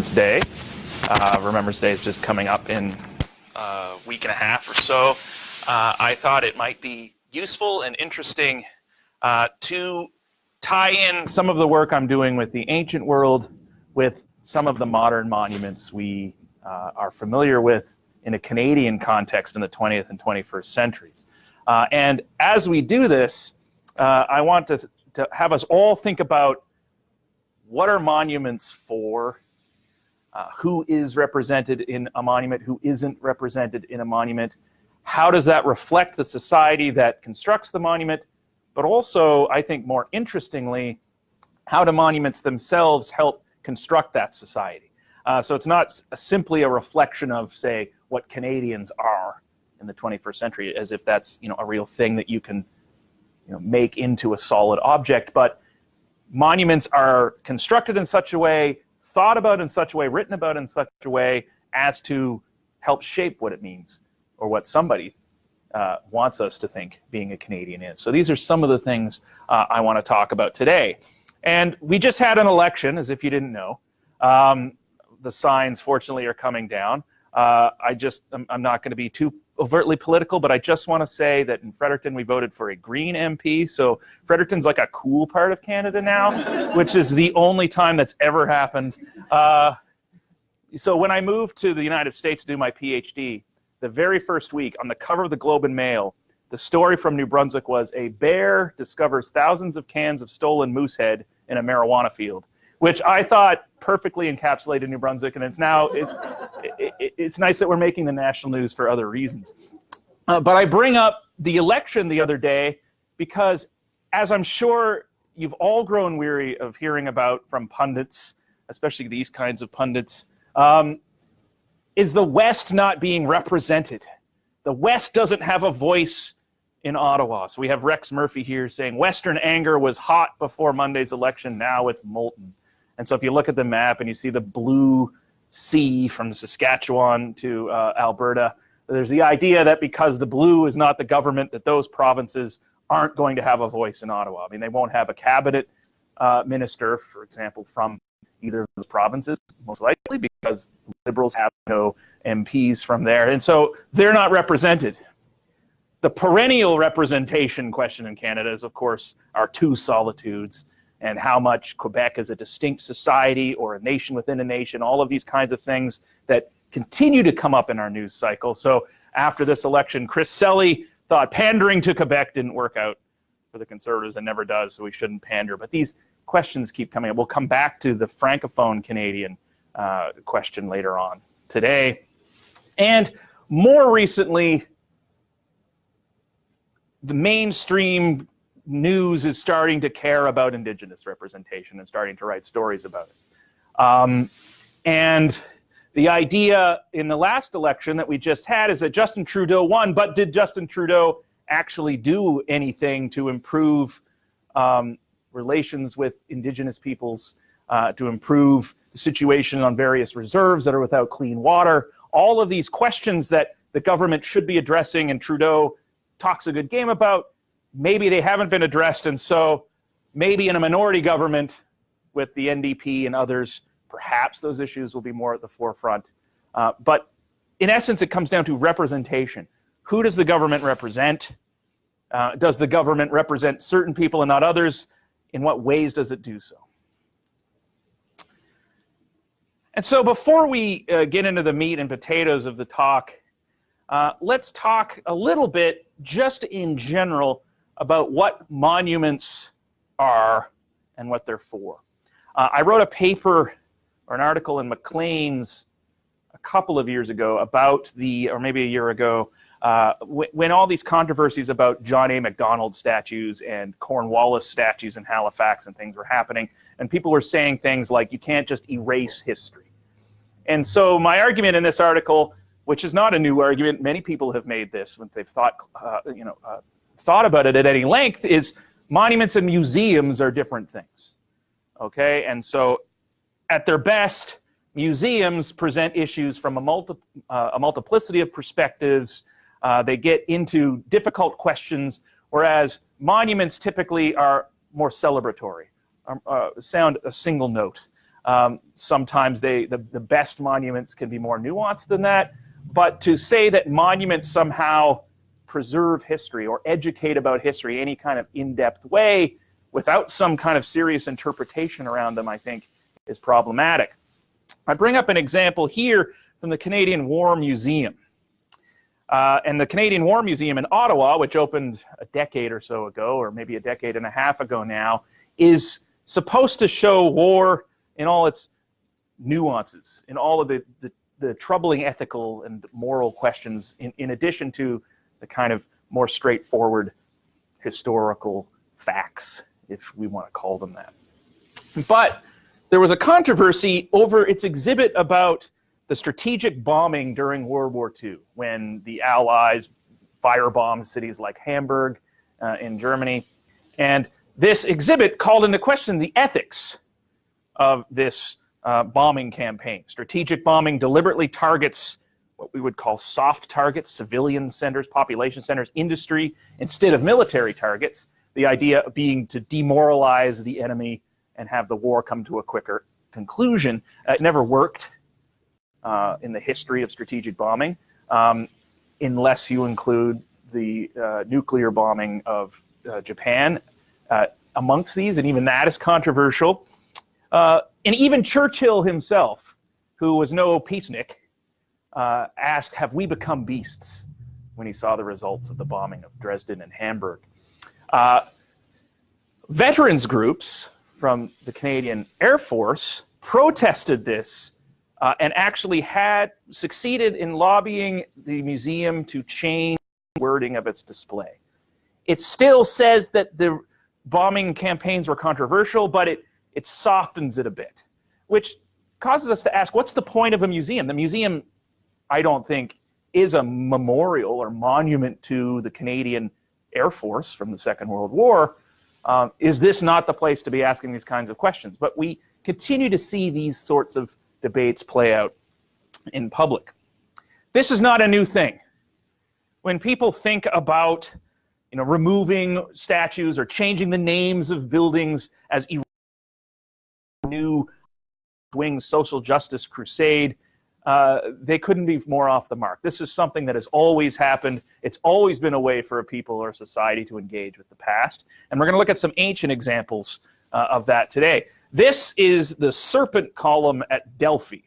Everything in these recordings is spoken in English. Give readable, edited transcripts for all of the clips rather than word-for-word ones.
Remembrance Day. Remembrance Day is just coming up in a week and a half or so. I thought it might be useful and interesting to tie in some of the work I'm doing with the ancient world with some of the modern monuments we are familiar with in a Canadian context in the 20th and 21st centuries. And as we do this, I want to have us all think about what are monuments for, who is represented in a monument, who isn't represented in a monument, how does that reflect the society that constructs the monument, but also, I think more interestingly, how do monuments themselves help construct that society? So it's not simply a reflection of, say, what Canadians are in the 21st century, as if that's a real thing that you can make into a solid object, but monuments are constructed in such a way, thought about in such a way, written about in such a way as to help shape what it means or what somebody wants us to think being a Canadian is. So these are some of the things I want to talk about today. And we just had an election, as if you didn't know. The signs, fortunately, are coming down. I'm not going to be too overtly political, but I just want to say that in Fredericton we voted for a Green MP. So Fredericton's like a cool part of Canada now, which is the only time that's ever happened. So when I moved to the United States to do my PhD, the very first week on the cover of the Globe and Mail, the story from New Brunswick was a bear discovers thousands of cans of stolen moose head in a marijuana field, which I thought perfectly encapsulated New Brunswick, and it's now, it's nice that we're making the national news for other reasons. But I bring up the election the other day because, as I'm sure you've all grown weary of hearing about from pundits, especially these kinds of pundits, is the West not being represented. The West doesn't have a voice in Ottawa. So we have Rex Murphy here saying Western anger was hot before Monday's election, now it's molten. And so if you look at the map and you see the blue sea from Saskatchewan to Alberta, there's the idea that because the blue is not the government, that those provinces aren't going to have a voice in Ottawa. I mean, they won't have a cabinet minister, for example, from either of those provinces, most likely because Liberals have no MPs from there. And so they're not represented. The perennial representation question in Canada is, of course, our two solitudes and how much Quebec is a distinct society or a nation within a nation, all of these kinds of things that continue to come up in our news cycle. So after this election, Chris Selly thought pandering to Quebec didn't work out for the Conservatives and never does, so we shouldn't pander. But these questions keep coming up. We'll come back to the Francophone Canadian question later on today. And more recently, the mainstream news is starting to care about Indigenous representation and starting to write stories about it. And the idea in the last election that we just had is that Justin Trudeau won, but did Justin Trudeau actually do anything to improve relations with Indigenous peoples, to improve the situation on various reserves that are without clean water? All of these questions that the government should be addressing and Trudeau talks a good game about, maybe they haven't been addressed, and so maybe in a minority government with the NDP and others, perhaps those issues will be more at the forefront. But in essence, it comes down to representation. Who does the government represent? Does the government represent certain people and not others? In what ways does it do so? And so before we get into the meat and potatoes of the talk, let's talk a little bit, just in general, about what monuments are and what they're for. I wrote a paper or an article in Maclean's a couple of years ago about or maybe a year ago, when all these controversies about John A. Macdonald statues and Cornwallis statues in Halifax and things were happening, and people were saying things like, you can't just erase history. And so my argument in this article, which is not a new argument, many people have made this when they've thought about it at any length, is monuments and museums are different things. Okay, and so at their best, museums present issues from a multiplicity of perspectives. They get into difficult questions, whereas monuments typically are more celebratory, sound a single note. Sometimes the best monuments can be more nuanced than that. But to say that monuments somehow preserve history or educate about history any kind of in-depth way without some kind of serious interpretation around them, I think, is problematic. I bring up an example here from the Canadian War Museum. And the Canadian War Museum in Ottawa, which opened a decade or so ago, or maybe a decade and a half ago now, is supposed to show war in all its nuances, in all of the troubling ethical and moral questions, in addition to the kind of more straightforward historical facts, if we want to call them that. But there was a controversy over its exhibit about the strategic bombing during World War II, when the Allies firebombed cities like Hamburg in Germany. And this exhibit called into question the ethics of this bombing campaign. Strategic bombing deliberately targets what we would call soft targets, civilian centers, population centers, industry, instead of military targets. The idea being to demoralize the enemy and have the war come to a quicker conclusion. It never worked in the history of strategic bombing, unless you include the nuclear bombing of Japan amongst these, and even that is controversial. And even Churchill himself, who was no peacenik, asked, have we become beasts, when he saw the results of the bombing of Dresden and Hamburg. Veterans groups from the Canadian Air Force protested this and actually had succeeded in lobbying the museum to change the wording of its display. It still says that the bombing campaigns were controversial, but it softens it a bit, which causes us to ask, what's the point of a museum? The museum, I don't think, is a memorial or monument to the Canadian Air Force from the Second World War. Is this not the place to be asking these kinds of questions? But we continue to see these sorts of debates play out in public. This is not a new thing. When people think about removing statues or changing the names of buildings as new wing social justice crusade, they couldn't be more off the mark. This is something that has always happened. It's always been a way for a people or a society to engage with the past. And we're going to look at some ancient examples of that today. This is the serpent column at Delphi.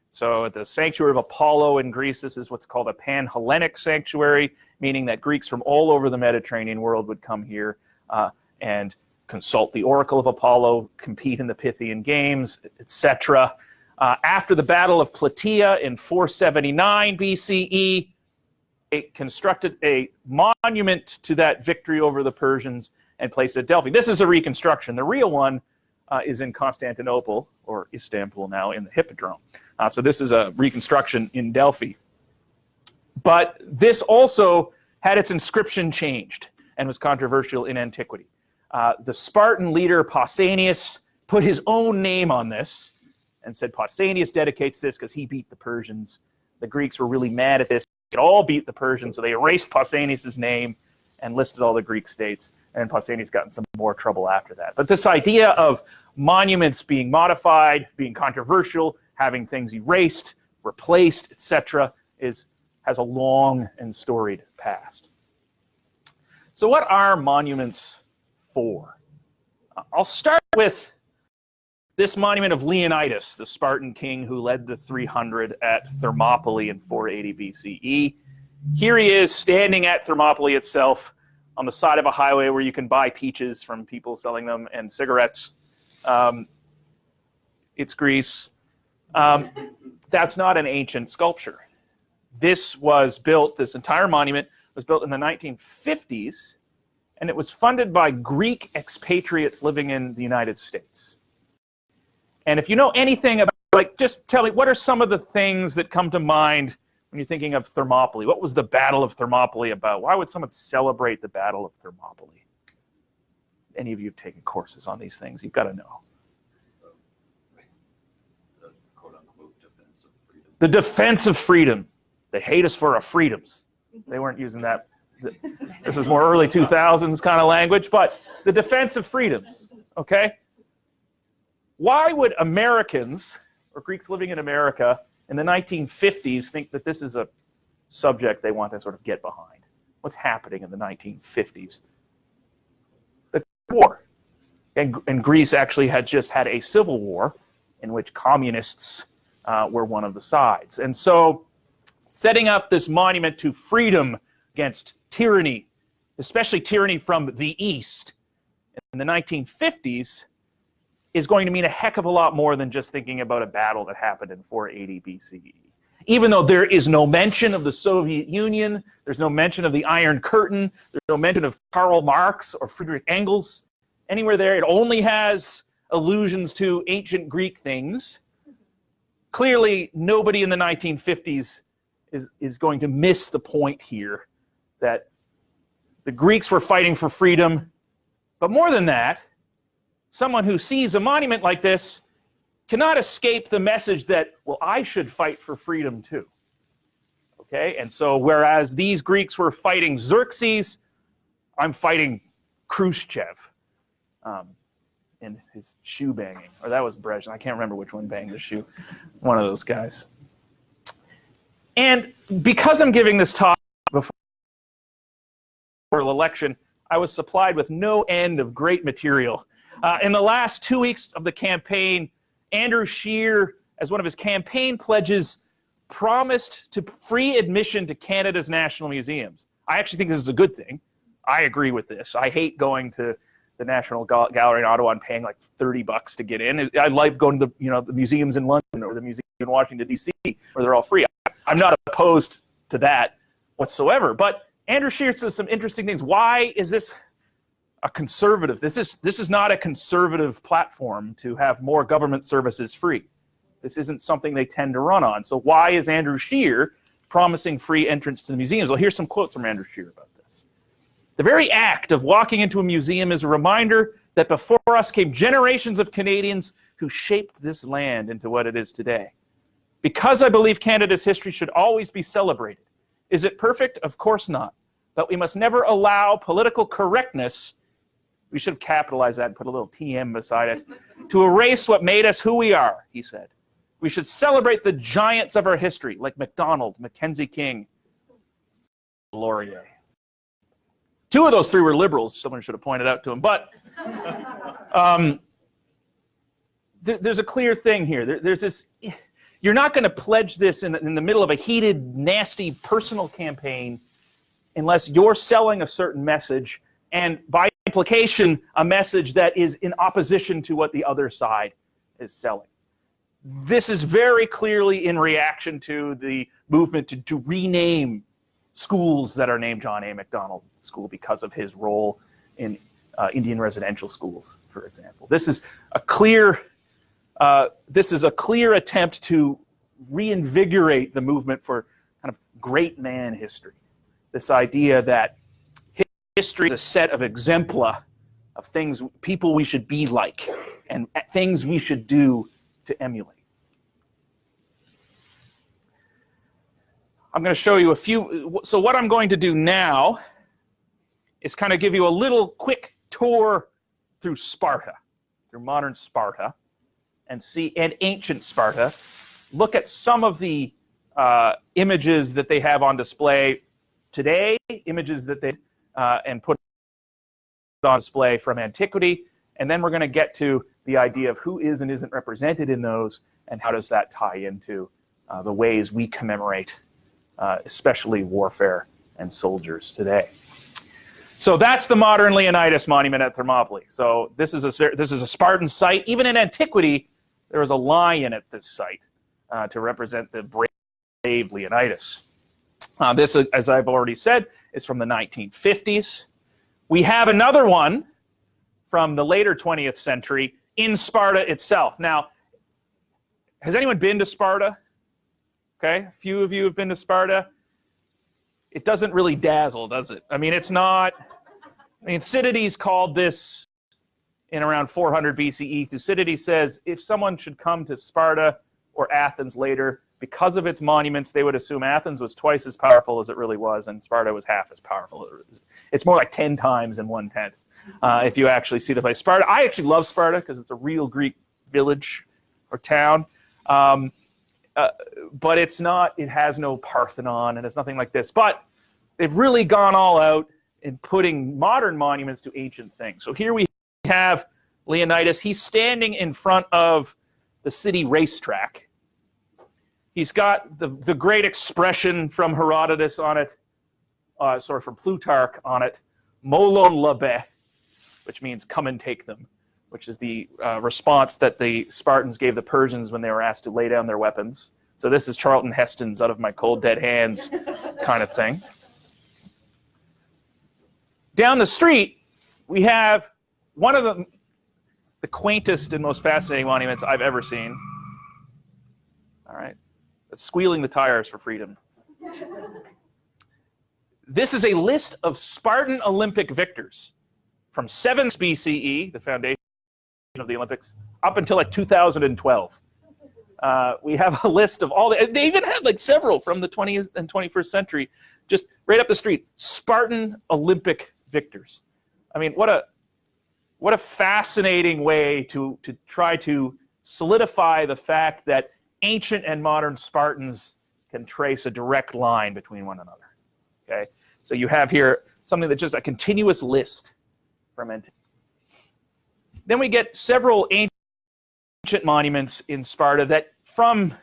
So at the sanctuary of Apollo in Greece, this is what's called a pan-Hellenic sanctuary, meaning that Greeks from all over the Mediterranean world would come here and consult the oracle of Apollo, compete in the Pythian Games, etc. After the Battle of Plataea in 479 BCE, they constructed a monument to that victory over the Persians and placed it at Delphi. This is a reconstruction. The real one is in Constantinople, or Istanbul now, in the Hippodrome. So this is a reconstruction in Delphi. But this also had its inscription changed and was controversial in antiquity. The Spartan leader Pausanias put his own name on this and said Pausanias dedicates this because he beat the Persians. The Greeks were really mad at this. They all beat the Persians, so they erased Pausanias' name and listed all the Greek states, and Pausanias got in some more trouble after that. But this idea of monuments being modified, being controversial, having things erased, replaced, etc., has a long and storied past. So what are monuments for? I'll start with this monument of Leonidas, the Spartan king who led the 300 at Thermopylae in 480 BCE. Here he is standing at Thermopylae itself on the side of a highway where you can buy peaches from people selling them and cigarettes. It's Greece. That's not an ancient sculpture. This entire monument was built in the 1950s, and it was funded by Greek expatriates living in the United States. And if you know anything about, just tell me, what are some of the things that come to mind when you're thinking of Thermopylae? What was the Battle of Thermopylae about? Why would someone celebrate the Battle of Thermopylae? Any of you have taken courses on these things. You've got to know. The quote-unquote defense of freedom. The defense of freedom. They hate us for our freedoms. They weren't using that. This is more early 2000s kind of language, but the defense of freedoms, okay? why would Americans, or Greeks living in America, in the 1950s think that this is a subject they want to sort of get behind? What's happening in the 1950s? The war. And Greece actually had just had a civil war in which communists were one of the sides. And so setting up this monument to freedom against tyranny, especially tyranny from the East, in the 1950s, is going to mean a heck of a lot more than just thinking about a battle that happened in 480 BCE. Even though there is no mention of the Soviet Union, there's no mention of the Iron Curtain, there's no mention of Karl Marx or Friedrich Engels anywhere there. It only has allusions to ancient Greek things. Clearly, nobody in the 1950s is going to miss the point here that the Greeks were fighting for freedom. But more than that, someone who sees a monument like this cannot escape the message that, well, I should fight for freedom too. Okay? And so whereas these Greeks were fighting Xerxes, I'm fighting Khrushchev in his shoe banging. Or that was Brezhnev. I can't remember which one banged the shoe. One of those guys. And because I'm giving this talk before the election, I was supplied with no end of great material. In the last 2 weeks of the campaign, Andrew Scheer, as one of his campaign pledges, promised to free admission to Canada's national museums. I actually think this is a good thing. I agree with this. I hate going to the National Gallery in Ottawa and paying like $30 to get in. I like going to the museums in London or the museum in Washington, D.C., where they're all free. I'm not opposed to that whatsoever. But Andrew Scheer says some interesting things. Why is this a conservative? This is not a conservative platform to have more government services free. This isn't something they tend to run on. So why is Andrew Scheer promising free entrance to the museums? Well, here's some quotes from Andrew Scheer about this. The very act of walking into a museum is a reminder that before us came generations of Canadians who shaped this land into what it is today. Because I believe Canada's history should always be celebrated. Is it perfect? Of course not. But we must never allow political correctness, we should have capitalized that and put a little TM beside it, to erase what made us who we are, he said. We should celebrate the giants of our history, like MacDonald, Mackenzie King, Laurier. Two of those three were liberals. Someone should have pointed out to him. But there's a clear thing here. There's this. You're not going to pledge this in the middle of a heated, nasty personal campaign unless you're selling a certain message, and by implication, a message that is in opposition to what the other side is selling. This is very clearly in reaction to the movement to rename schools that are named John A. Macdonald School because of his role in Indian residential schools, for example. This is a clear attempt to reinvigorate the movement for kind of great man history. This idea that history is a set of exempla of things, people we should be like, and things we should do to emulate. I'm going to show you a few. So what I'm going to do now is kind of give you a little quick tour through Sparta, through modern Sparta, and ancient Sparta. Look at some of the images that they have on display today, images that they and put on display from antiquity, and then we're going to get to the idea of who is and isn't represented in those, and how does that tie into the ways we commemorate especially warfare and soldiers today. So that's the modern Leonidas Monument at Thermopylae. So this is a Spartan site. Even in antiquity, there was a lion at this site to represent the brave Leonidas. This, as I've already said, is from the 1950s. We have another one from the later 20th century in Sparta itself. Now, has anyone been to Sparta? Okay, a few of you have been to Sparta. It doesn't really dazzle, does it? I mean, it's not. I mean, Thucydides called this in around 400 BCE. Thucydides says if someone should come to Sparta or Athens later, because of its monuments, they would assume Athens was twice as powerful as it really was, and Sparta was half as powerful. It's more like 10 times and 1/10 if you actually see the place. Sparta. I actually love Sparta because it's a real Greek village or town. But it's not, it has no Parthenon and it's nothing like this. But they've really gone all out in putting modern monuments to ancient things. So here we have Leonidas. He's standing in front of the city racetrack. He's got the great expression from Herodotus on it, from Plutarch on it, molon labe, which means come and take them, which is the response that the Spartans gave the Persians when they were asked to lay down their weapons. So this is Charlton Heston's out of my cold dead hands kind of thing. Down the street, we have one of the quaintest and most fascinating monuments I've ever seen. All right. It's squealing the tires for freedom. This is a list of Spartan Olympic victors from 7 BCE, the foundation of the Olympics, up until like 2012. We have a list of all they even had like several from the 20th and 21st century, just right up the street. Spartan Olympic victors. I mean, what a fascinating way to try to solidify the fact that ancient and modern Spartans can trace a direct line between one another. Okay, so you have here something that's just a continuous list from antiquity. Then we get several ancient monuments in Sparta that from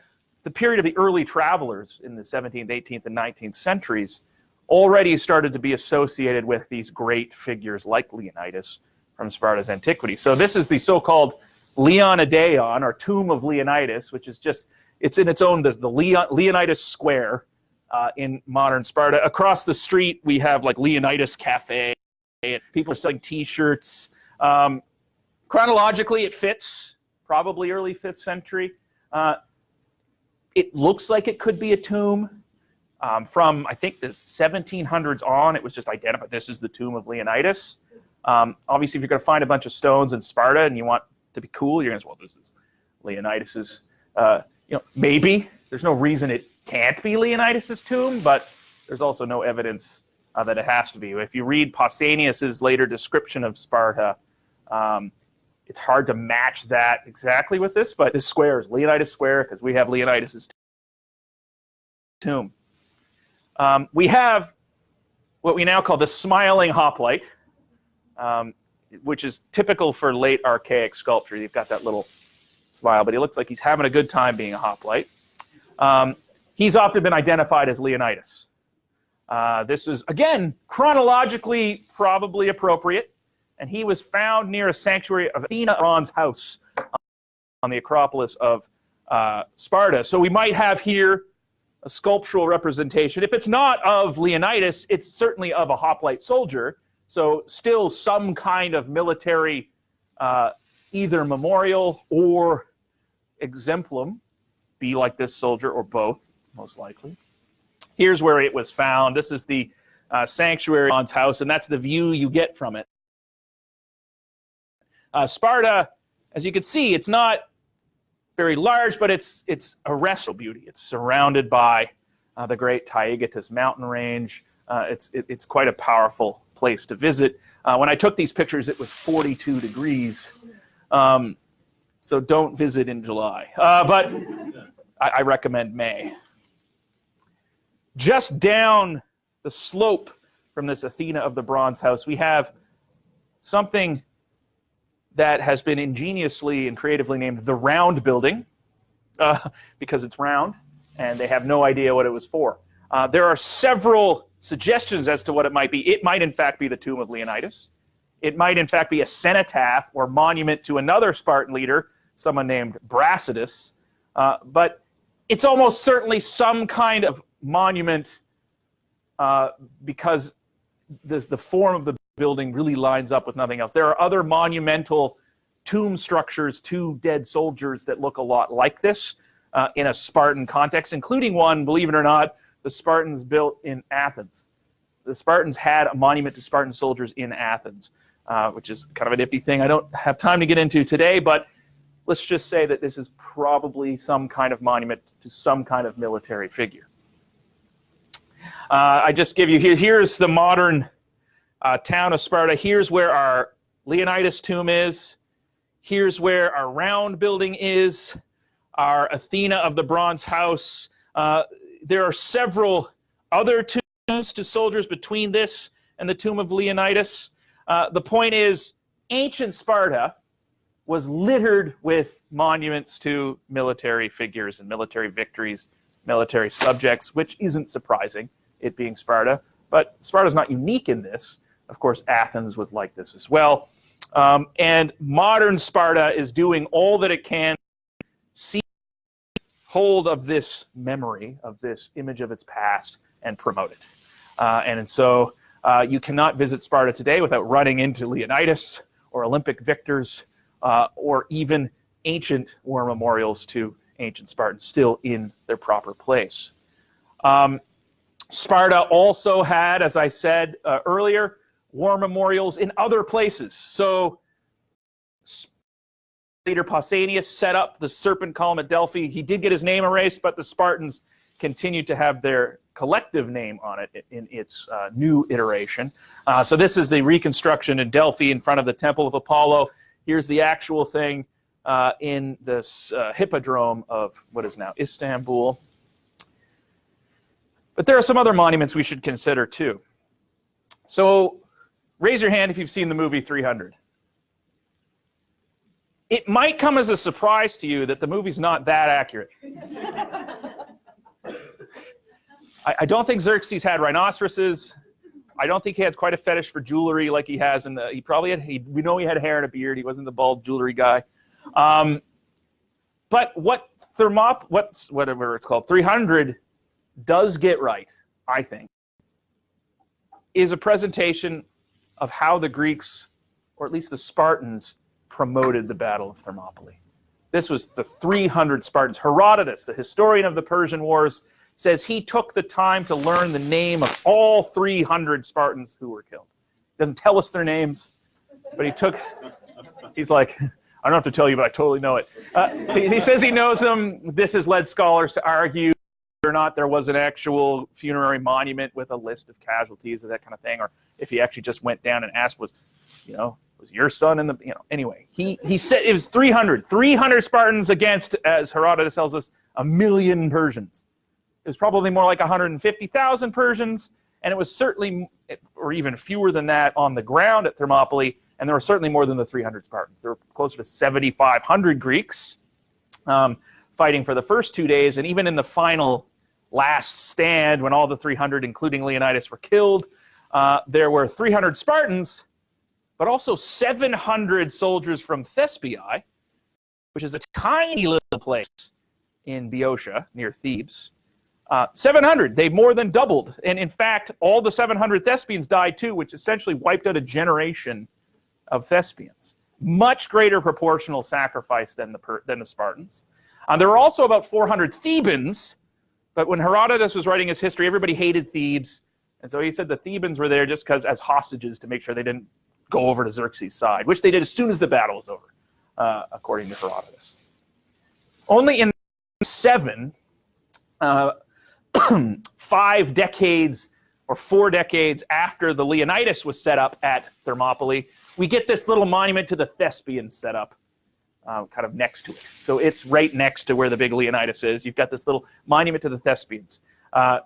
the period of the early travelers in the 17th, 18th, and 19th centuries already started to be associated with these great figures like Leonidas from Sparta's antiquity. So this is the so-called Leonidaeon, or Tomb of Leonidas, which is just, it's in its own, the Leonidas Square in modern Sparta. Across the street, we have like Leonidas Cafe, and people are selling t-shirts. Chronologically, it fits, probably early 5th century. It looks like it could be a tomb. From, I think, the 1700s on, it was just identified, this is the tomb of Leonidas. Obviously, if you're going to find a bunch of stones in Sparta and you want to be cool, you're going to say, well, this is Leonidas's, maybe. There's no reason it can't be Leonidas's tomb, but there's also no evidence that it has to be. If you read Pausanias's later description of Sparta, it's hard to match that exactly with this, but this square is Leonidas Square because we have Leonidas's tomb. We have what we now call the smiling hoplite, which is typical for late archaic sculpture. You've got that little smile, but he looks like he's having a good time being a hoplite. He's often been identified as Leonidas. This is, again, chronologically probably appropriate, and he was found near a sanctuary of Athena bronze house on the Acropolis of Sparta. So we might have here a sculptural representation. If it's not of Leonidas, it's certainly of a hoplite soldier. So still some kind of military, either memorial or exemplum, be like this soldier, or both, most likely. Here's where it was found. This is the sanctuary bronze house, and that's the view you get from it. Sparta, as you can see, it's not very large, but it's a restful beauty. It's surrounded by the great Taygetus mountain range. It's quite a powerful place to visit. When I took these pictures, it was 42 degrees. So don't visit in July. But I recommend May. Just down the slope from this Athena of the Bronze House, we have something that has been ingeniously and creatively named the Round Building, because it's round, and they have no idea what it was for. There are several suggestions as to what it might be. It might, in fact, be the tomb of Leonidas. It might, in fact, be a cenotaph or monument to another Spartan leader, someone named Brasidas. But it's almost certainly some kind of monument because the form of the building really lines up with nothing else. There are other monumental tomb structures to dead soldiers that look a lot like this in a Spartan context, including one, believe it or not, the Spartans built in Athens. The Spartans had a monument to Spartan soldiers in Athens, which is kind of a nifty thing I don't have time to get into today, but let's just say that this is probably some kind of monument to some kind of military figure. I just give you here's the modern town of Sparta. Here's where our Leonidas tomb is. Here's where our round building is, our Athena of the Bronze House. There are several other tombs to soldiers between this and the tomb of Leonidas. The point is, ancient Sparta was littered with monuments to military figures and military victories, military subjects, which isn't surprising, it being Sparta. But Sparta's not unique in this. Of course, Athens was like this as well. And modern Sparta is doing all that it can to seize hold of this memory, of this image of its past, and promote it. And so you cannot visit Sparta today without running into Leonidas or Olympic victors or even ancient war memorials to ancient Spartans still in their proper place. Sparta also had, as I said earlier, war memorials in other places. So leader Pausanias set up the serpent column at Delphi. He did get his name erased, but the Spartans continued to have their collective name on it in its new iteration. So this is the reconstruction in Delphi in front of the Temple of Apollo. Here's the actual thing in this hippodrome of what is now Istanbul. But there are some other monuments we should consider too. So raise your hand if you've seen the movie 300. It might come as a surprise to you that the movie's not that accurate. I don't think Xerxes had rhinoceroses. I don't think he had quite a fetish for jewelry like he has in the. He probably had. We know he had hair and a beard. He wasn't the bald jewelry guy. But what whatever it's called, 300 does get right, I think, is a presentation of how the Greeks, or at least the Spartans, promoted the Battle of Thermopylae. This was the 300 Spartans. Herodotus, the historian of the Persian Wars, says he took the time to learn the name of all 300 Spartans who were killed. He doesn't tell us their names, but he's like, I don't have to tell you, but I totally know it. He says he knows them. This has led scholars to argue whether or not there was an actual funerary monument with a list of casualties or that kind of thing, or if he actually just went down and asked, was your son in the, anyway. He said it was 300 Spartans against, as Herodotus tells us, 1 million Persians. It was probably more like 150,000 Persians, and it was certainly, or even fewer than that, on the ground at Thermopylae, and there were certainly more than the 300 Spartans. There were closer to 7,500 Greeks fighting for the first 2 days, and even in the final last stand, when all the 300, including Leonidas, were killed, there were 300 Spartans, but also 700 soldiers from Thespiae, which is a tiny little place in Boeotia, near Thebes. 700, they more than doubled. And in fact, all the 700 Thespians died too, which essentially wiped out a generation of Thespians. Much greater proportional sacrifice than the Spartans. There were also about 400 Thebans, but when Herodotus was writing his history, everybody hated Thebes. And so he said the Thebans were there just because as hostages to make sure they didn't go over to Xerxes' side, which they did as soon as the battle was over, according to Herodotus. Only in 7, 5 decades or 4 decades after the Leonidas was set up at Thermopylae, we get this little monument to the Thespians set up kind of next to it. So it's right next to where the big Leonidas is. You've got this little monument to the Thespians.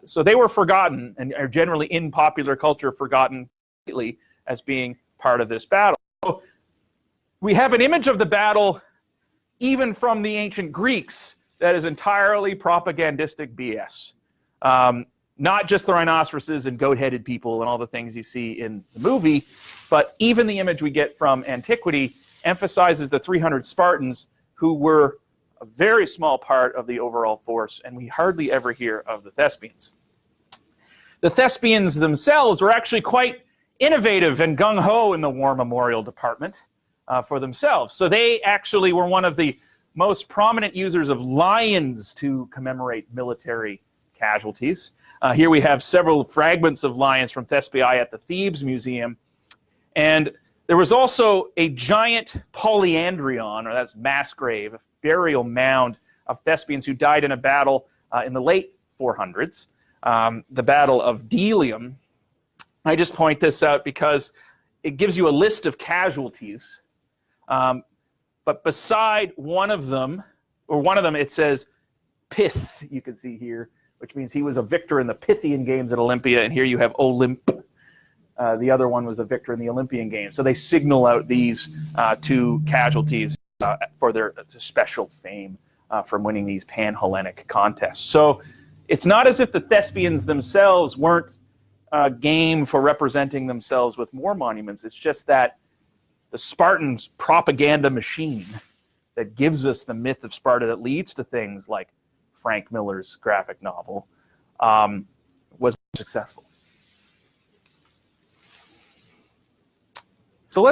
So they were forgotten and are generally in popular culture forgotten completely as being part of this battle. So we have an image of the battle even from the ancient Greeks that is entirely propagandistic BS. Not just the rhinoceroses and goat-headed people and all the things you see in the movie, but even the image we get from antiquity emphasizes the 300 Spartans who were a very small part of the overall force, and we hardly ever hear of the Thespians. The Thespians themselves were actually quite innovative and gung-ho in the war memorial department for themselves. So they actually were one of the most prominent users of lions to commemorate military casualties. Here we have several fragments of lions from Thespiae at the Thebes Museum. And there was also a giant polyandrion, or that's mass grave, a burial mound of Thespians who died in a battle in the late 400s, the Battle of Delium. I just point this out because it gives you a list of casualties. But But beside one of them, it says Pith, you can see here, which means he was a victor in the Pythian Games at Olympia, and here you have Olymp. The other one was a victor in the Olympian Games. So they signal out these two casualties for their special fame from winning these pan-Hellenic contests. So it's not as if the Thespians themselves weren't game for representing themselves with more monuments. It's just that the Spartans' propaganda machine that gives us the myth of Sparta that leads to things like Frank Miller's graphic novel was successful. So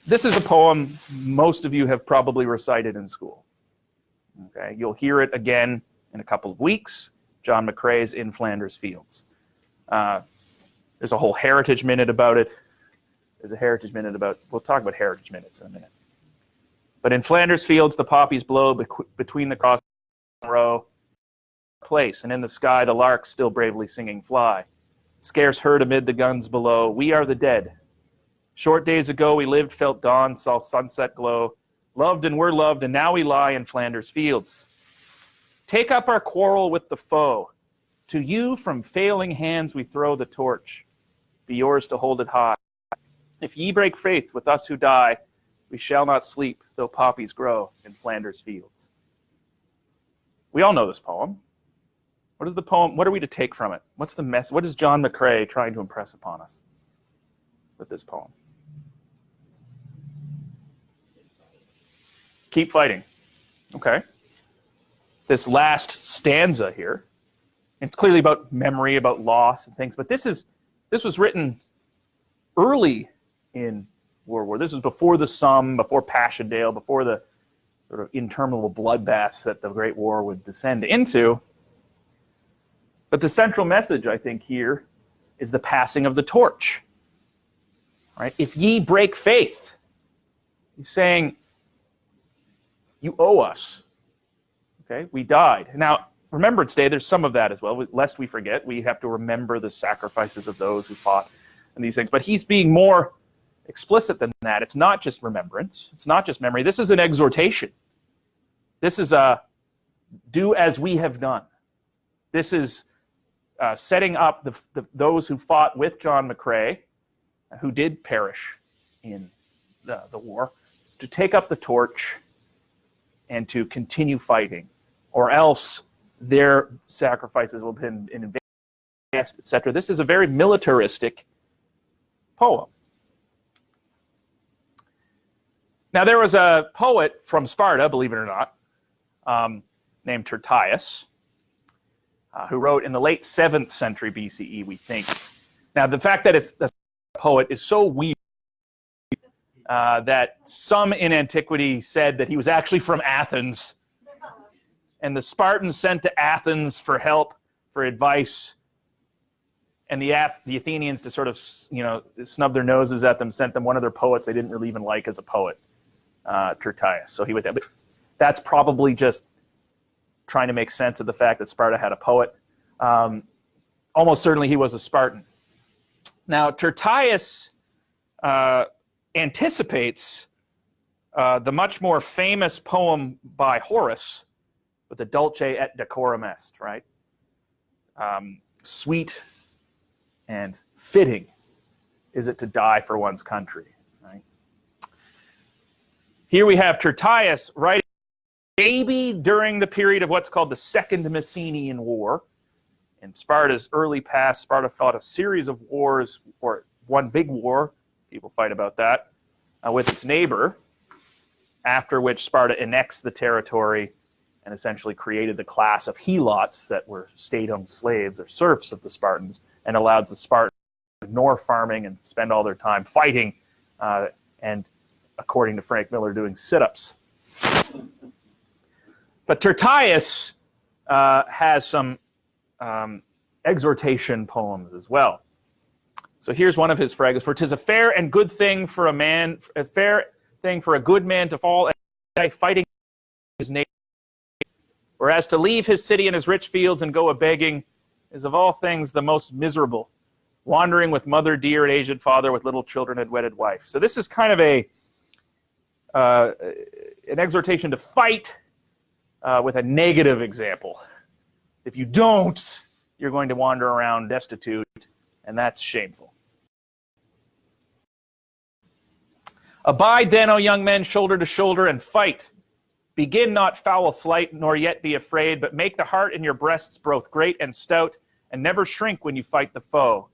this is a poem most of you have probably recited in school. Okay, you'll hear it again in a couple of weeks. John McCrae's In Flanders Fields. There's a whole heritage minute about it. We'll talk about heritage minutes in a minute. But in Flanders Fields, the poppies blow between the cross row place, and in the sky the larks still bravely singing fly. Scarce heard amid the guns below, we are the dead. Short days ago we lived, felt dawn, saw sunset glow, loved and were loved, and now we lie in Flanders Fields. Take up our quarrel with the foe. To you from failing hands we throw the torch. Be yours to hold it high. If ye break faith with us who die, we shall not sleep, though poppies grow in Flanders Fields. We all know this poem. What is the poem? What are we to take from it? What's the mess? What is John McCrae trying to impress upon us with this poem? Keep fighting. Okay. This last stanza here, it's clearly about memory, about loss and things, but this was written early in World War. This was before the Somme, before Passchendaele, before the sort of interminable bloodbaths that the Great War would descend into. But the central message, I think, here is the passing of the torch. Right? If ye break faith, he's saying, you owe us. Okay? We died. Now, Remembrance Day, there's some of that as well. Lest we forget, we have to remember the sacrifices of those who fought and these things. But he's being more explicit than that. It's not just remembrance. It's not just memory. This is an exhortation. This is a do as we have done. This is setting up those who fought with John McCrae, who did perish in the war, to take up the torch and to continue fighting, or else their sacrifices will have been in advance, etc. This is a very militaristic poem. Now, there was a poet from Sparta, believe it or not, named Tertius, who wrote in the late 7th century BCE, we think. Now, the fact that it's the poet is so weird that some in antiquity said that he was actually from Athens, and the Spartans sent to Athens for help, for advice, and the Athenians, to sort of, snub their noses at them, sent them one of their poets they didn't really even like as a poet, Tertius. So he would. But that's probably just trying to make sense of the fact that Sparta had a poet. Almost certainly he was a Spartan. Now, Tertius anticipates the much more famous poem by Horace, with the Dulce et decorum est, right? Sweet and fitting is it to die for one's country, right? Here we have Tertius writing maybe during the period of what's called the Second Messenian War. In Sparta's early past, Sparta fought a series of wars, or one big war, people fight about that, with its neighbor, after which Sparta annexed the territory and essentially created the class of Helots that were state-owned slaves or serfs of the Spartans, and allowed the Spartans to ignore farming and spend all their time fighting, and, according to Frank Miller, doing sit-ups. But Tertius has some exhortation poems as well. So here's one of his fragments. For 'tis a fair and good thing for a man, a fair thing for a good man to fall and die fighting his neighbor. Whereas to leave his city and his rich fields and go a-begging is of all things the most miserable, wandering with mother dear and aged father, with little children and wedded wife. So this is kind of an exhortation to fight with a negative example. If you don't, you're going to wander around destitute, and that's shameful. Abide then, O young men, shoulder to shoulder, and fight. Begin not foul flight, nor yet be afraid, but make the heart in your breasts both great and stout, and never shrink when you fight the foe.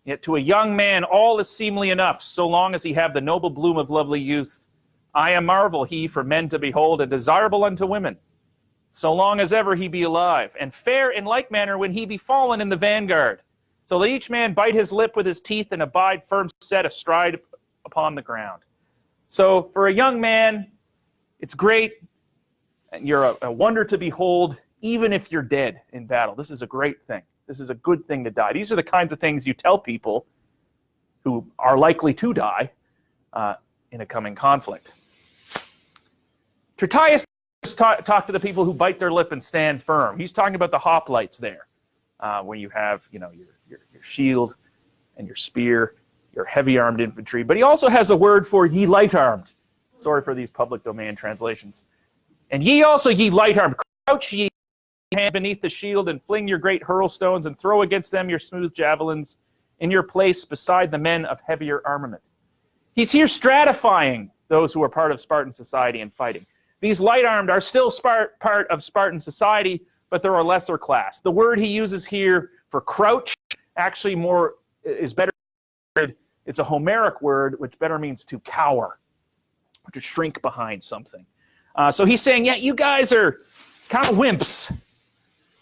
Yet to a young man all is seemly enough, so long as he have the noble bloom of lovely youth. I am marvel he for men to behold, and desirable unto women, so long as ever he be alive, and fair in like manner when he be fallen in the vanguard. So let each man bite his lip with his teeth, and abide firm set astride upon the ground. So for a young man, it's great, and you're a wonder to behold, even if you're dead in battle. This is a great thing. This is a good thing to die. These are the kinds of things you tell people who are likely to die in a coming conflict. Tertius talked to the people who bite their lip and stand firm. He's talking about the hoplites there, where you have, your shield and your spear, your heavy-armed infantry. But he also has a word for ye light-armed. Sorry for these public domain translations. And ye also, ye light-armed, crouch ye hand beneath the shield, and fling your great hurlstones, and throw against them your smooth javelins in your place beside the men of heavier armament. He's here stratifying those who are part of Spartan society and fighting. These light-armed are still part of Spartan society, but they're a lesser class. The word he uses here for crouch actually is better. It's a Homeric word, which better means to cower, or to shrink behind something. So he's saying, yeah, you guys are kind of wimps,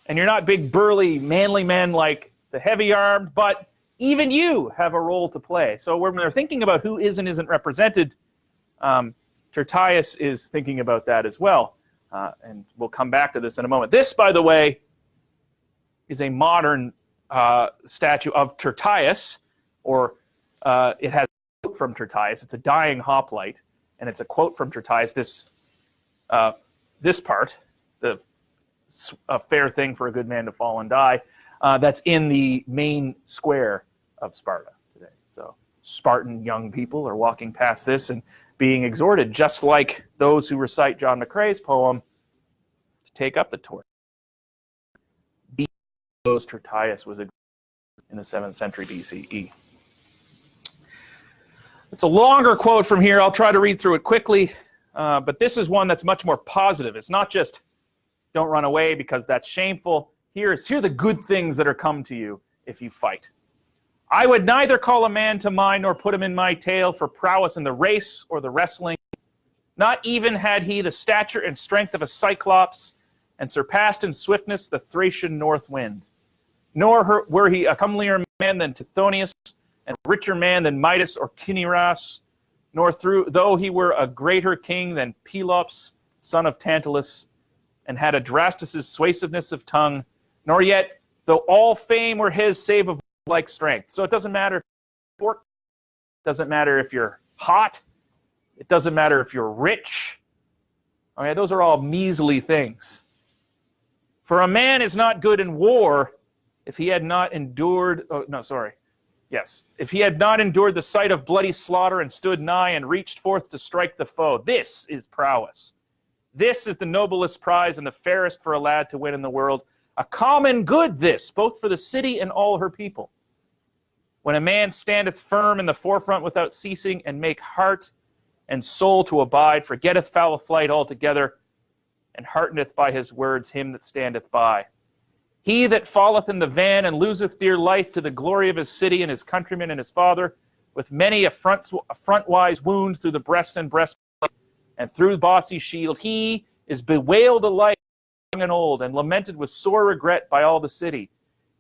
and you're not big, burly, manly men like the heavy-armed, but even you have a role to play. So when they're thinking about who is and isn't represented, Tertius is thinking about that as well. And we'll come back to this in a moment. This, by the way, is a modern statue of Tertius, or it has a quote from Tertius. It's a dying hoplite, and it's a quote from Tertius. This part, a fair thing for a good man to fall and die, that's in the main square of Sparta today. So Spartan young people are walking past this and being exhorted, just like those who recite John McCrae's poem, to take up the torch. Because Tertius was in the 7th century BCE. It's a longer quote from here. I'll try to read through it quickly, but this is one that's much more positive. It's not just don't run away because that's shameful. Here are the good things that are come to you if you fight. I would neither call a man to mind nor put him in my tale for prowess in the race or the wrestling. Not even had he the stature and strength of a cyclops, and surpassed in swiftness the Thracian north wind. Nor were he a comelier man than Tithonius, and a richer man than Midas or Cinyras, nor though he were a greater king than Pelops, son of Tantalus, and had Adrastus' suasiveness of tongue, nor yet, though all fame were his, save of like strength. So it doesn't matter if you're short, it doesn't matter if you're hot, it doesn't matter if you're rich. Okay, those are all measly things. For a man is not good in war if he had not endured, if he had not endured the sight of bloody slaughter and stood nigh and reached forth to strike the foe. This is prowess. This is the noblest prize and the fairest for a lad to win in the world. A common good this, both for the city and all her people. When a man standeth firm in the forefront without ceasing, and make heart and soul to abide, forgetteth foul flight altogether, and hearteneth by his words him that standeth by. He that falleth in the van and loseth dear life to the glory of his city and his countrymen and his father, with many a front-wise wound through the breast and breastplate, and through bossy shield, he is bewailed alike young and old, and lamented with sore regret by all the city.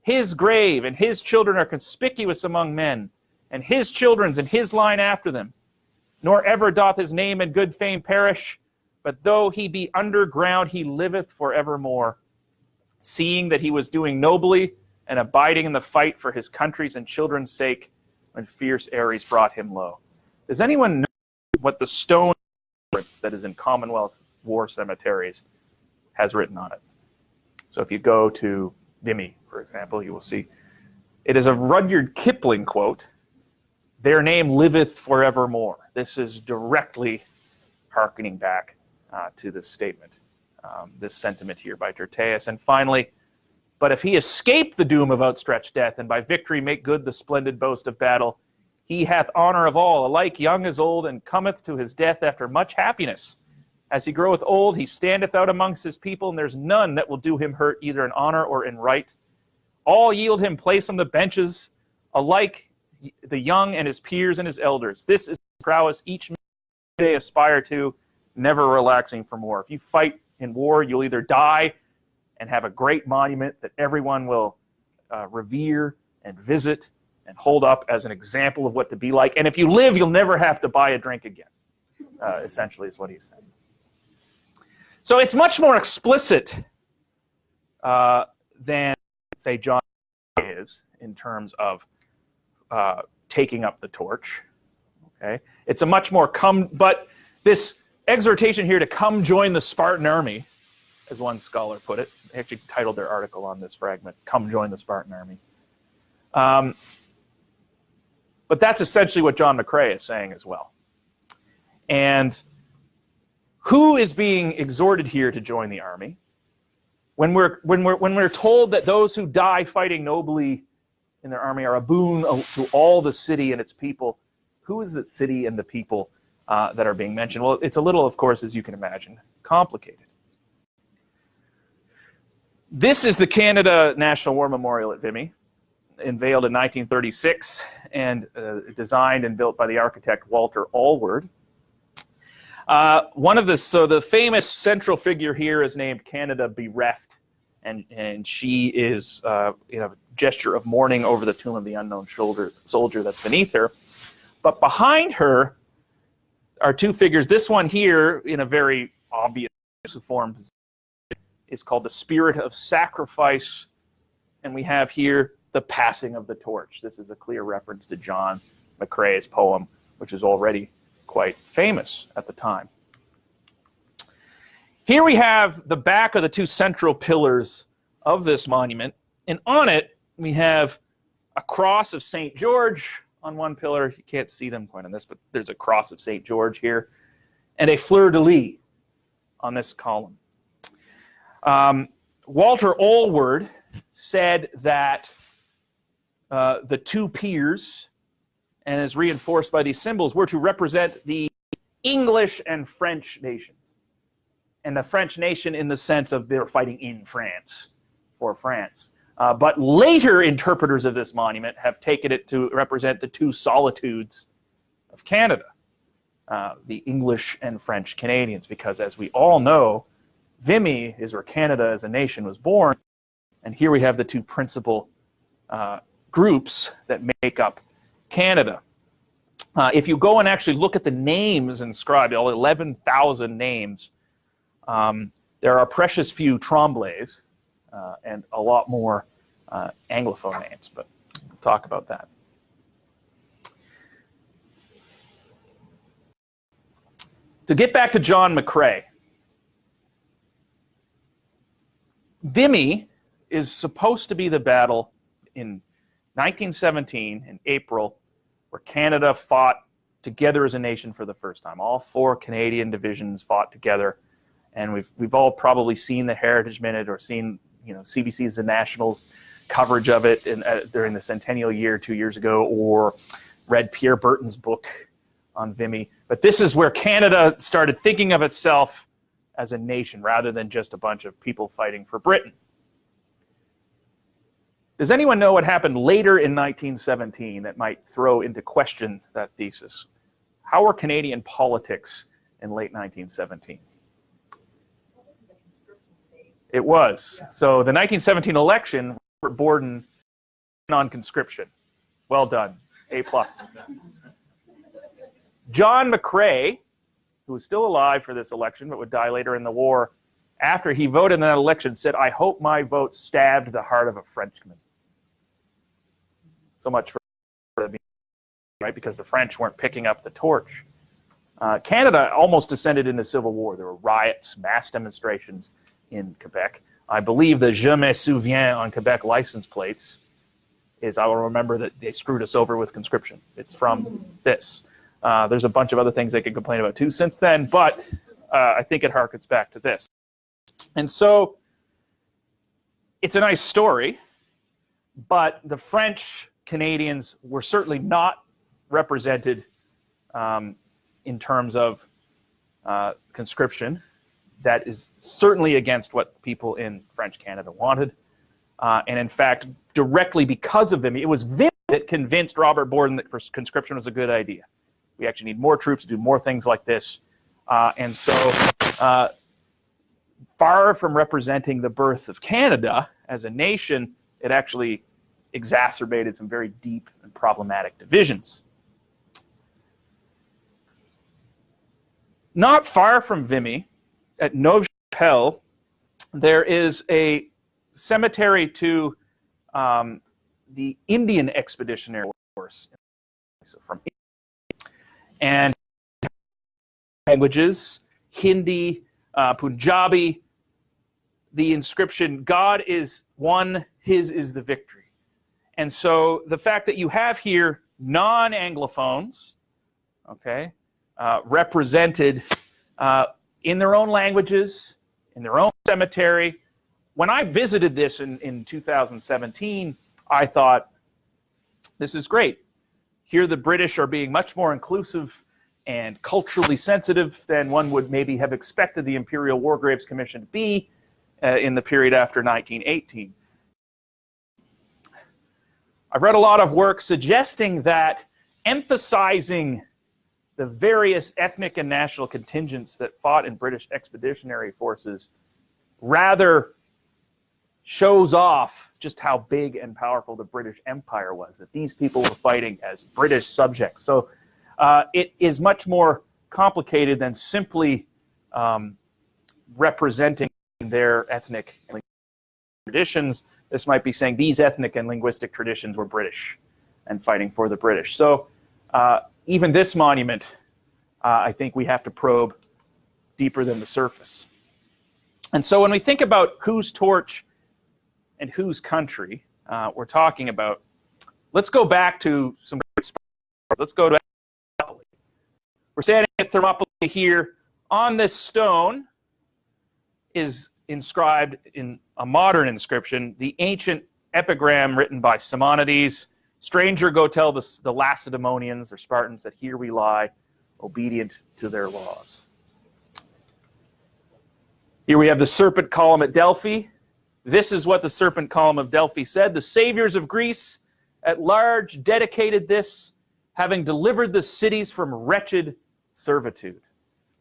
His grave and his children are conspicuous among men, and his children's and his line after them. Nor ever doth his name and good fame perish, but though he be underground, he liveth forevermore, seeing that he was doing nobly and abiding in the fight for his country's and children's sake when fierce Ares brought him low. Does anyone know what the stone that is in Commonwealth war cemeteries has written on it? So if you go to Vimy, for example, you will see it is a Rudyard Kipling quote. Their name liveth forevermore. This is directly hearkening back to this statement, this sentiment here by Tertius. And finally, but if he escape the doom of outstretched death, and by victory make good the splendid boast of battle, he hath honor of all, alike young as old, and cometh to his death after much happiness. As he groweth old, he standeth out amongst his people, and there's none that will do him hurt, either in honor or in right. All yield him place on the benches, alike the young and his peers and his elders. This is the prowess each day aspire to, never relaxing for more. If you fight in war, you'll either die and have a great monument that everyone will revere and visit and hold up as an example of what to be like. And if you live, you'll never have to buy a drink again, essentially is what he's saying. So it's much more explicit than, say, John is in terms of taking up the torch. Okay, it's a much more but this exhortation here to come join the Spartan army, as one scholar put it, they actually titled their article on this fragment, "Come Join the Spartan Army." But that's essentially what John McCrae is saying as well. And who is being exhorted here to join the army? When we're told that those who die fighting nobly in their army are a boon to all the city and its people, who is that city and the people that are being mentioned? Well, it's a little, of course, as you can imagine, complicated. This is the Canada National War Memorial at Vimy, unveiled in 1936 and designed and built by the architect Walter Allward. So the famous central figure here is named Canada Bereft, and she is in a gesture of mourning over the tomb of the unknown soldier that's beneath her. But behind her are two figures. This one here, in a very obvious form, is called the Spirit of Sacrifice, and we have here the passing of the torch. This is a clear reference to John McCrae's poem, which is already quite famous at the time. Here we have the back of the two central pillars of this monument, and on it we have a cross of St. George on one pillar. You can't see them quite on this, but there's a cross of St. George here, and a fleur-de-lis on this column. Walter Allward said that the two piers, and is reinforced by these symbols, were to represent the English and French nations. And the French nation in the sense of they're fighting in France, for France. But later interpreters of this monument have taken it to represent the two solitudes of Canada, the English and French Canadians, because as we all know, Vimy is where Canada as a nation was born, and here we have the two principal groups that make up Canada. If you go and actually look at the names inscribed, all 11,000 names, there are precious few Tremblés and a lot more Anglophone names, but we'll talk about that. To get back to John McCrae, Vimy is supposed to be the battle in 1917 in April where Canada fought together as a nation for the first time. All four Canadian divisions fought together, and we've all probably seen the Heritage Minute or seen CBC's The National's coverage of it during the centennial year 2 years ago, or read Pierre Burton's book on Vimy. But this is where Canada started thinking of itself as a nation rather than just a bunch of people fighting for Britain. Does anyone know what happened later in 1917 that might throw into question that thesis? How were Canadian politics in late 1917? It was. So the 1917 election, Robert Borden on conscription. Well done. A+. John McCrae, who was still alive for this election but would die later in the war, after he voted in that election, said, "I hope my vote stabbed the heart of a Frenchman." So much for right, because the French weren't picking up the torch. Canada almost descended into civil war. There were riots, mass demonstrations in Quebec. I believe the "Je me souviens" on Quebec license plates is, I will remember that they screwed us over with conscription. It's from this. There's a bunch of other things they could complain about too since then, but I think it harkens back to this. And so it's a nice story, but the French Canadians were certainly not represented in terms of conscription. That is certainly against what people in French Canada wanted. And in fact, directly because of Vimy, it was Vimy that convinced Robert Borden that conscription was a good idea. We actually need more troops to do more things like this. And so far from representing the birth of Canada as a nation, it actually exacerbated some very deep and problematic divisions. Not far from Vimy, at Neuve-Chapelle, there is a cemetery to the Indian Expeditionary Force. So from and languages, Hindi, Punjabi, the inscription, God is one, his is the victory. And so the fact that you have here non-Anglophones, okay, represented in their own languages, in their own cemetery. When I visited this in 2017, I thought, this is great. Here the British are being much more inclusive and culturally sensitive than one would maybe have expected the Imperial War Graves Commission to be in the period after 1918. I've read a lot of work suggesting that emphasizing the various ethnic and national contingents that fought in British expeditionary forces rather shows off just how big and powerful the British Empire was, that these people were fighting as British subjects. So it is much more complicated than simply representing their ethnic and linguistic traditions. This might be saying these ethnic and linguistic traditions were British and fighting for the British. So even this monument, I think we have to probe deeper than the surface. And so when we think about whose torch and whose country we're talking about, let's go back to some great Spartans. Let's go to Thermopylae. We're standing at Thermopylae here. On this stone is inscribed in a modern inscription, the ancient epigram written by Simonides. Stranger, go tell the Lacedaemonians or Spartans that here we lie, obedient to their laws. Here we have the serpent column at Delphi. This is what the serpent column of Delphi said. The saviors of Greece at large dedicated this, having delivered the cities from wretched servitude.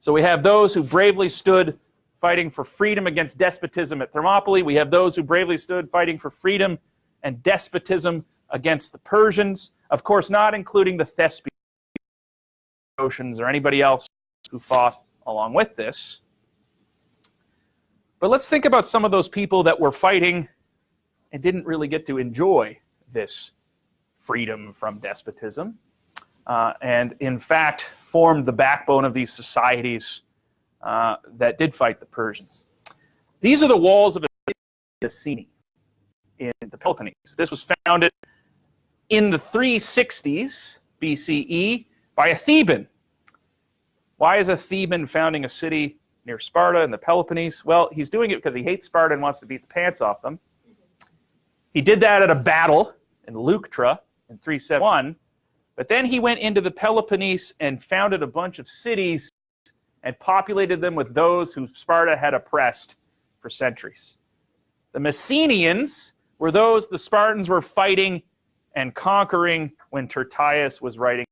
So we have those who bravely stood fighting for freedom against despotism at Thermopylae. We have those who bravely stood fighting for freedom and despotism against the Persians, of course not including the Thespians or anybody else who fought along with this. But let's think about some of those people that were fighting and didn't really get to enjoy this freedom from despotism, and in fact formed the backbone of these societies that did fight the Persians. These are the walls of Abscence in the Peloponnese. This was founded in the 360s BCE by a Theban. Why is a Theban founding a city near Sparta in the Peloponnese? Well, he's doing it because he hates Sparta and wants to beat the pants off them. He did that at a battle in Leuctra in 371, but then he went into the Peloponnese and founded a bunch of cities and populated them with those who Sparta had oppressed for centuries. The Messenians were those the Spartans were fighting and conquering when Tertius was writing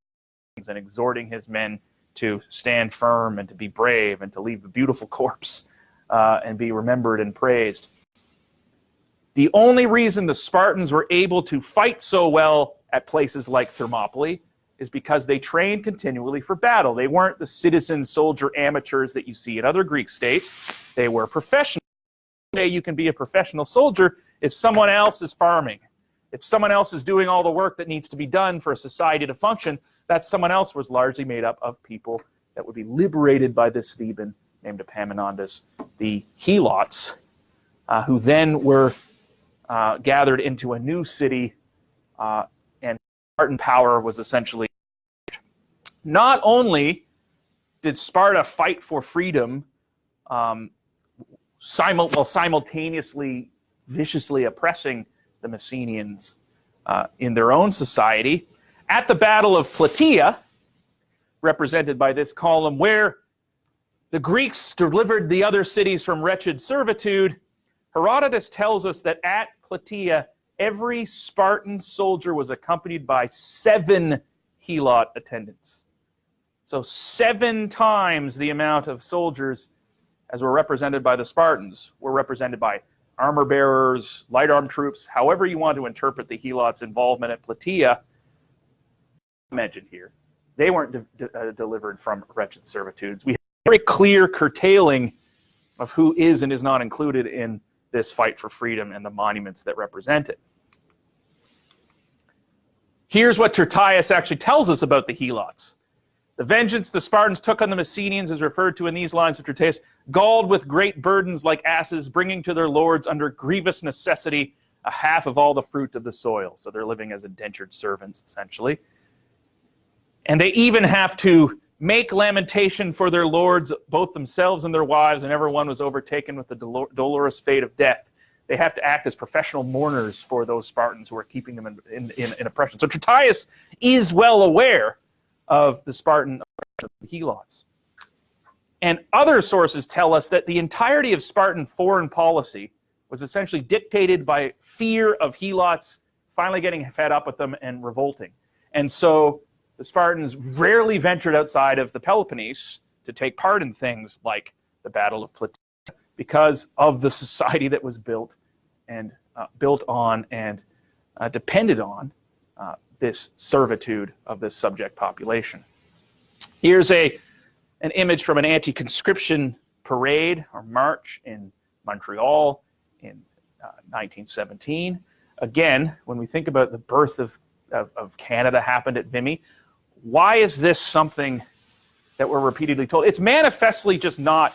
and exhorting his men to stand firm and to be brave and to leave a beautiful corpse and be remembered and praised. The only reason the Spartans were able to fight so well at places like Thermopylae is because they trained continually for battle. They weren't the citizen soldier amateurs that you see in other Greek states. They were professional. Today you can be a professional soldier if someone else is farming. If someone else is doing all the work that needs to be done for a society to function, that someone else was largely made up of people that would be liberated by this Theban named Epaminondas, the Helots, who then were gathered into a new city, and Spartan power was essentially. Not only did Sparta fight for freedom while simultaneously viciously oppressing the Messenians in their own society, at the Battle of Plataea, represented by this column, where the Greeks delivered the other cities from wretched servitude, Herodotus tells us that at Plataea, every Spartan soldier was accompanied by 7 Helot attendants. So 7 times the amount of soldiers as were represented by the Spartans were represented by armor bearers, light armed troops, however you want to interpret the Helots' involvement at Plataea, mentioned here. They weren't delivered from wretched servitudes. We have a very clear curtailing of who is and is not included in this fight for freedom and the monuments that represent it. Here's what Tertius actually tells us about the Helots. The vengeance the Spartans took on the Messenians is referred to in these lines of Tertius: galled with great burdens like asses, bringing to their lords under grievous necessity a half of all the fruit of the soil. So they're living as indentured servants, essentially. And they even have to make lamentation for their lords, both themselves and their wives, and everyone was overtaken with the dolorous fate of death. They have to act as professional mourners for those Spartans who are keeping them in oppression. So Tertius is well aware of the Spartan oppression of the Helots. And other sources tell us that the entirety of Spartan foreign policy was essentially dictated by fear of Helots finally getting fed up with them and revolting. And so the Spartans rarely ventured outside of the Peloponnese to take part in things like the Battle of Plataea because of the society that was built on and depended on this servitude of this subject population. Here's an image from an anti-conscription parade or march in Montreal in 1917. Again, when we think about the birth of Canada happened at Vimy, why is this something that we're repeatedly told? It's manifestly just not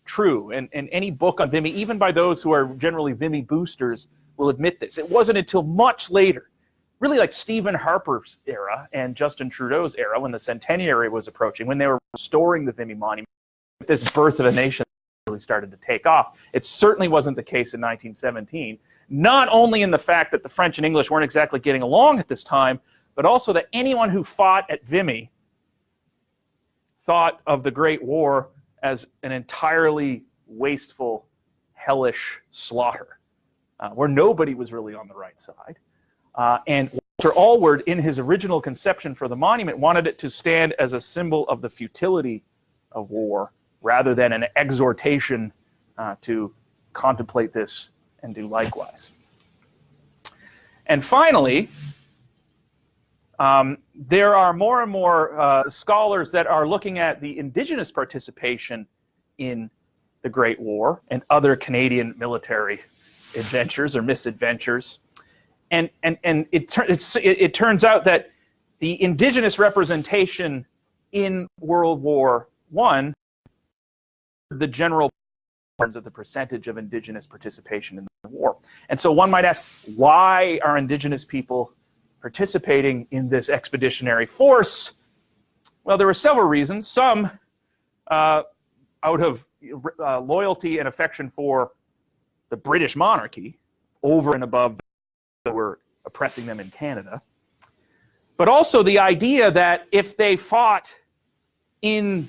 true. And any book on Vimy, even by those who are generally Vimy boosters, will admit this. It wasn't until much later, really like Stephen Harper's era and Justin Trudeau's era, when the centenary was approaching, when they were restoring the Vimy Monument, this birth of a nation really started to take off. It certainly wasn't the case in 1917, not only in the fact that the French and English weren't exactly getting along at this time, but also that anyone who fought at Vimy thought of the Great War as an entirely wasteful, hellish slaughter, where nobody was really on the right side. And Walter Allward, in his original conception for the monument, wanted it to stand as a symbol of the futility of war, rather than an exhortation to contemplate this and do likewise. And finally, there are more and more scholars that are looking at the Indigenous participation in the Great War and other Canadian military adventures or misadventures. And it turns out that the Indigenous representation in World War I, the general terms of the percentage of Indigenous participation in the war. And so one might ask, why are Indigenous people participating in this expeditionary force? Well, there were several reasons. Some out of loyalty and affection for the British monarchy, over and above that were oppressing them in Canada. But also the idea that if they fought in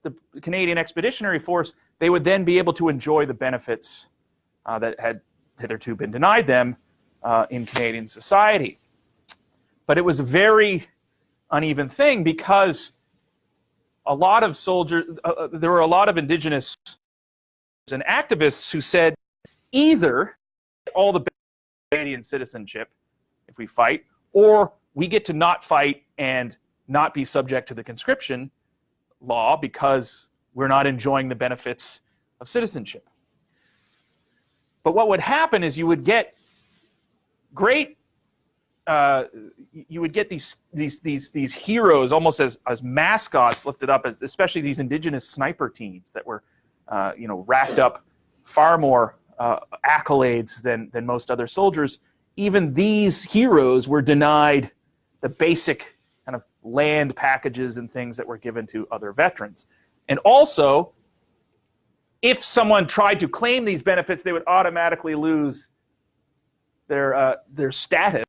the Canadian Expeditionary Force, they would then be able to enjoy the benefits that had hitherto been denied them in Canadian society. But it was a very uneven thing, because a lot of soldiers, there were a lot of Indigenous and activists who said, either all the Canadian citizenship if we fight, or we get to not fight and not be subject to the conscription law because we're not enjoying the benefits of citizenship. But what would happen is you would get great, you would get these heroes almost as mascots lifted up, as especially these Indigenous sniper teams that were racked up far more accolades than most other soldiers. Even these heroes were denied the basic kind of land packages and things that were given to other veterans. And also, if someone tried to claim these benefits, they would automatically lose their status.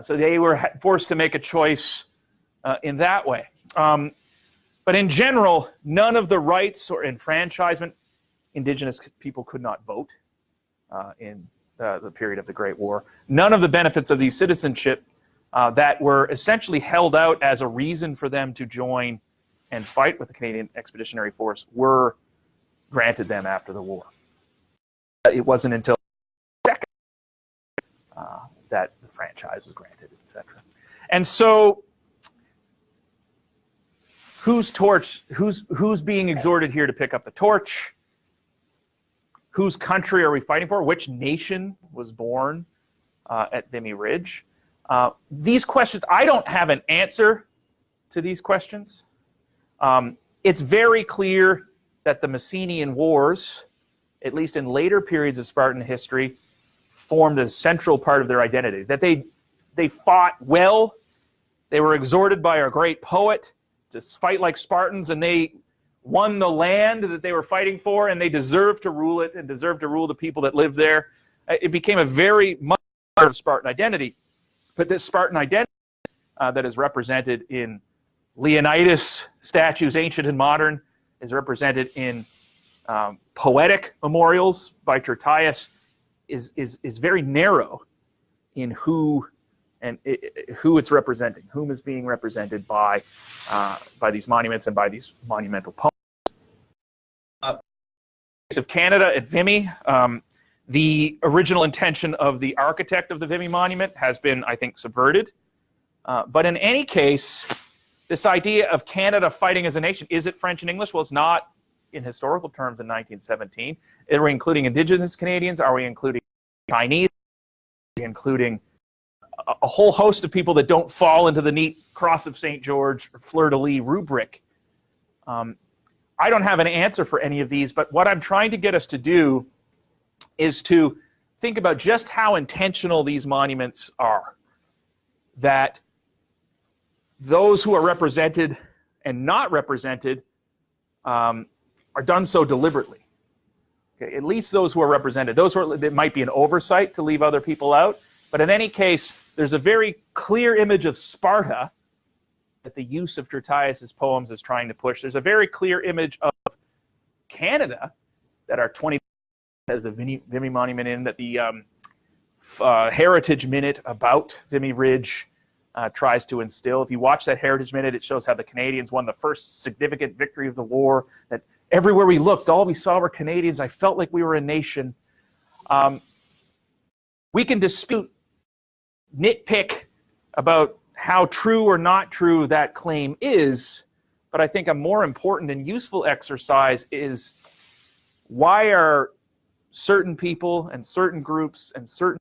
So they were forced to make a choice in that way. But in general, none of the rights or enfranchisement, Indigenous people could not vote in the period of the Great War. None of the benefits of these citizenship that were essentially held out as a reason for them to join and fight with the Canadian Expeditionary Force were granted them after the war. It wasn't until the second that the franchise was granted, etc. And so, who's being exhorted here to pick up the torch? Whose country are we fighting for? Which nation was born at Vimy Ridge? These questions, I don't have an answer to these questions. It's very clear that the Messenian Wars, at least in later periods of Spartan history, formed a central part of their identity. That they fought well, they were exhorted by our great poet to fight like Spartans, and they won the land that they were fighting for, and they deserved to rule it and deserved to rule the people that lived there. It became a very much part of Spartan identity. But this Spartan identity that is represented in Leonidas statues, ancient and modern, is represented in poetic memorials by Tertius, is very narrow in who it's representing, whom is being represented by these monuments and by these monumental poems. In the case of Canada at Vimy, the original intention of the architect of the Vimy Monument has been, I think, subverted. But in any case, this idea of Canada fighting as a nation, is it French and English? Well, it's not in historical terms in 1917. Are we including Indigenous Canadians? Are we including Chinese? Are we including a whole host of people that don't fall into the neat Cross of St. George or fleur-de-lis rubric? I don't have an answer for any of these, but what I'm trying to get us to do is to think about just how intentional these monuments are. That those who are represented and not represented are done so deliberately. Okay, at least those who are represented. Those who are, there might be an oversight to leave other people out, but in any case, there's a very clear image of Sparta that the use of Tertius's poems is trying to push. There's a very clear image of Canada that our 20 has the Vimy Monument in, that the Heritage Minute about Vimy Ridge tries to instill. If you watch that Heritage Minute, it shows how the Canadians won the first significant victory of the war, that everywhere we looked, all we saw were Canadians. I felt like we were a nation. We can dispute, nitpick about how true or not true that claim is, but I think a more important and useful exercise is, why are certain people and certain groups and certain